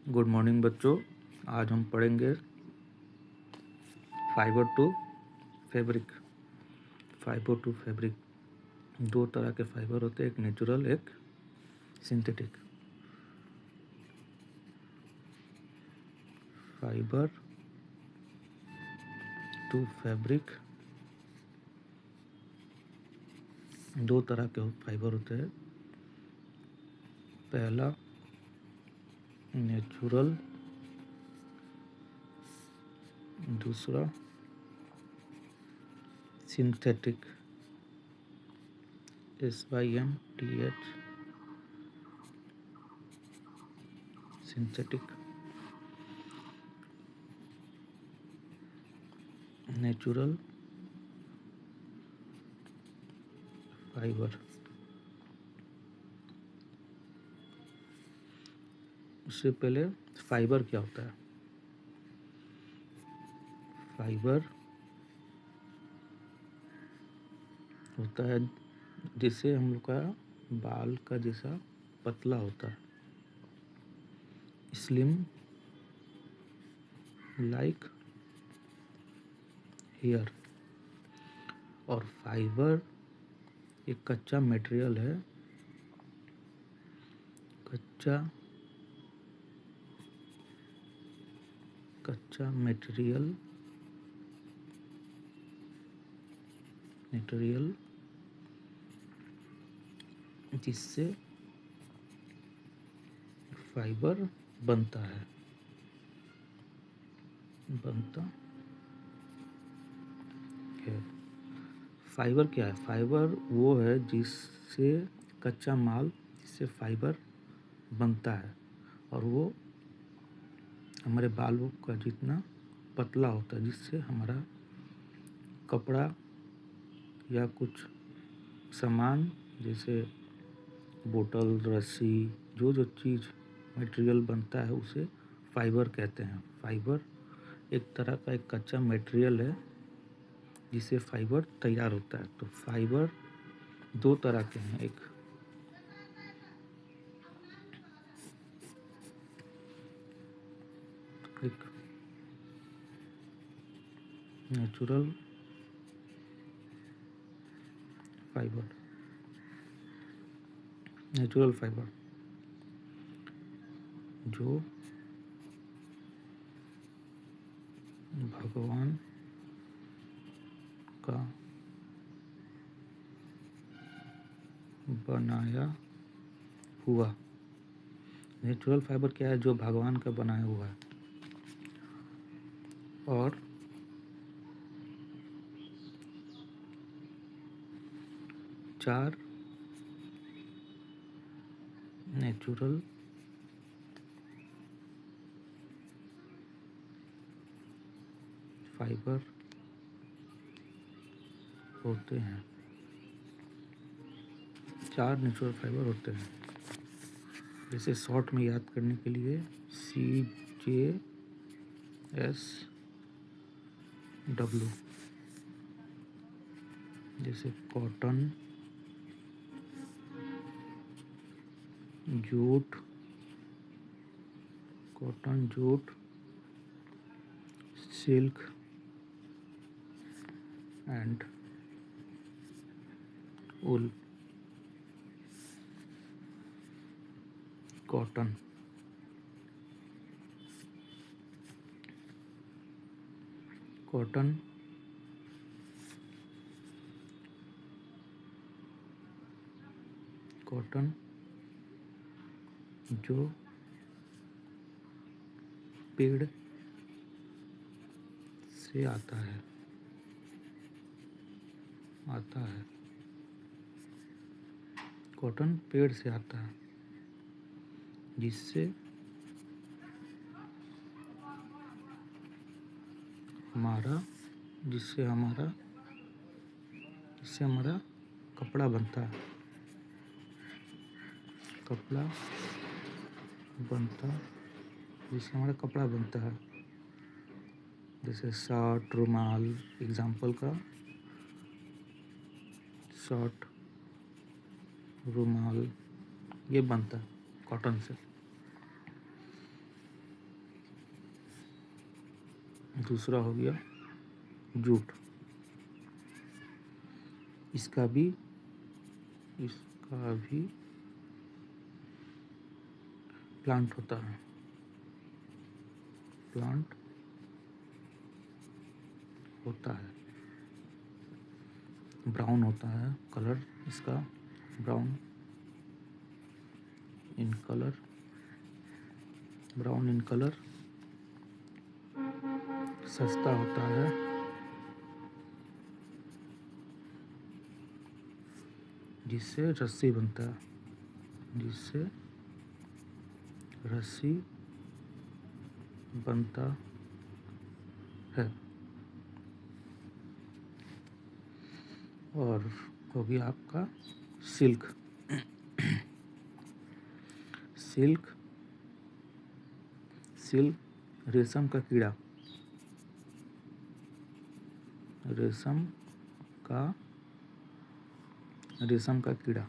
Good morning बच्चों। आज हम पढ़ेंगे fibre to fabric. Fibre to fabric, दो तरह के फाइबर होते हैं, एक नेचुरल एक सिंथेटिक। फाइबर टू फैब्रिक, दो तरह के फाइबर होते हैं। पहला नेचुरल, दूसरा synthetic. SYNTH, synthetic. Natural fibre. उससे पहले फाइबर क्या होता है? फाइबर होता है जिससे हम लोग का बाल का जैसा पतला होता है, स्लिम लाइक हेयर। और फाइबर एक कच्चा मटेरियल है, कच्चा मटेरियल जिससे फाइबर बनता है। फाइबर क्या है? फाइबर वो है जिससे कच्चा माल, जिससे फाइबर बनता है और वो हमारे बालों का जितना पतला होता है, जिससे हमारा कपड़ा या कुछ सामान जैसे बोतल, रस्सी, जो चीज़ मटेरियल बनता है उसे फाइबर कहते हैं। फाइबर एक तरह का एक कच्चा मटेरियल है जिससे फाइबर तैयार होता है। तो फाइबर दो तरह के हैं, एक नेचुरल फाइबर। नेचुरल फाइबर जो भगवान का बनाया हुआ। नेचुरल फाइबर क्या है? जो भगवान का बनाया हुआ है। और चार नेचुरल फाइबर होते हैं। चार नेचुरल फाइबर होते हैं। जैसे शॉर्ट में याद करने के लिए CJSW, जैसे cotton, jute, silk and wool. Cotton, जो पेड़ से आता है कॉटन पेड़ से आता है, जिससे हमारा कपड़ा बनता है। जिससे हमारा कपड़ा बनता है, जैसे शर्ट, रुमाल। एग्जाम्पल का शर्ट, रुमाल ये बनता है कॉटन से। दूसरा हो गया जूट। इसका भी प्लांट होता है, प्लांट होता है। ब्राउन होता है कलर इसका, brown in colour, brown in colour. सस्ता होता है, जिससे रस्सी बनता है, जिससे रस्सी बनता है। और हो गया आपका सिल्क। सिल्क, सिल्क रेशम का कीड़ा, रेशम का कीड़ा,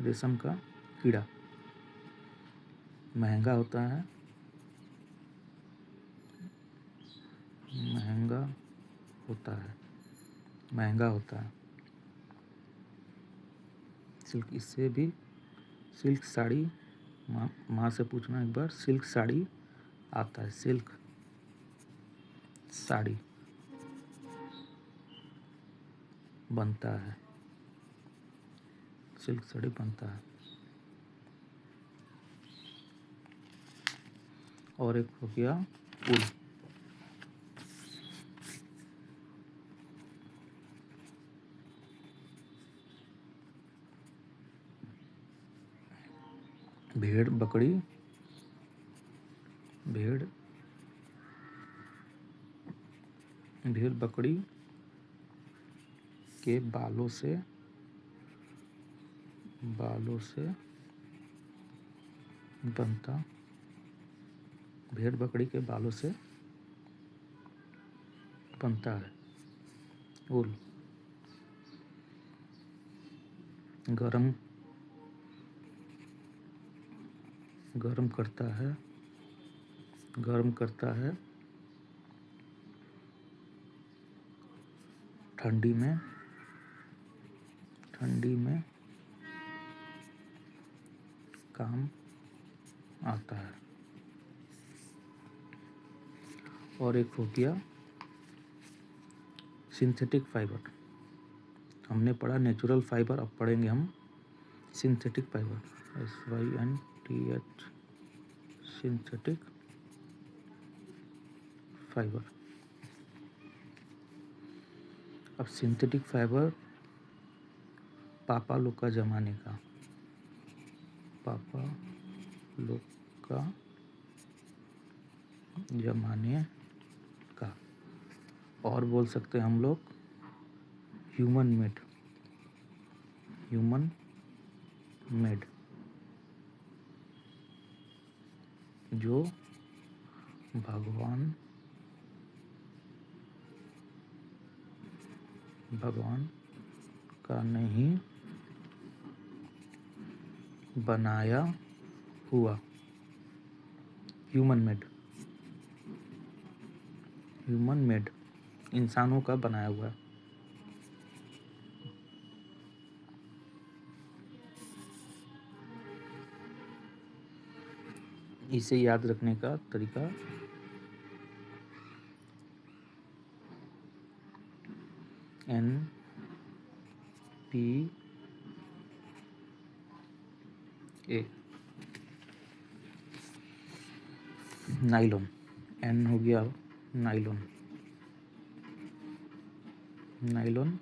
रेशम का कीड़ा महंगा होता है, महंगा होता है, महंगा होता है। सिल्क, इससे भी सिल्क साड़ी, माँ से पूछना एक बार, सिल्क साड़ी आता है, सिल्क साड़ी बनता है, सिल्क साड़ी बनता है। और एक हो गया ऊल। भेड़ बकरी, भेड़ बकरी के बालों से बनता, भेड़ बकरी के बालों से बनता है ऊल। गरम करता है ठंडी में काम आता है। और एक हो गया सिंथेटिक फाइबर। हमने पढ़ा नेचुरल फाइबर, अब पढ़ेंगे हम synthetic fibre, SYNTH, synthetic fibre. अब सिंथेटिक फाइबर पापा लोग का ज़माने का, पापा लोग का ज़माने का, और बोल सकते हैं हम लोग ह्यूमन मेड, जो भगवान का नहीं बनाया हुआ, ह्यूमन मेड इंसानों का बनाया हुआ। इसे याद रखने का तरीका NPA, नाइलॉन, N हो गया नाइलॉन, नाइलॉन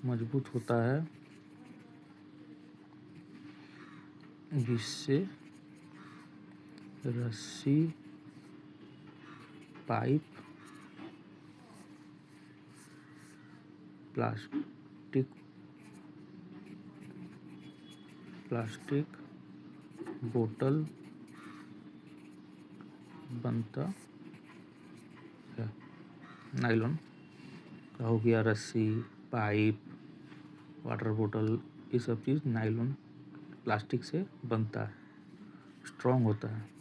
मजबूत होता है, जिससे रस्सी, पाइप, प्लास्टिक बोतल बनता है। नाइलॉन का हो गया रस्सी, पाइप, वाटर बोतल, ये सब चीज़ नायलॉन प्लास्टिक से बनता है, स्ट्रॉन्ग होता है।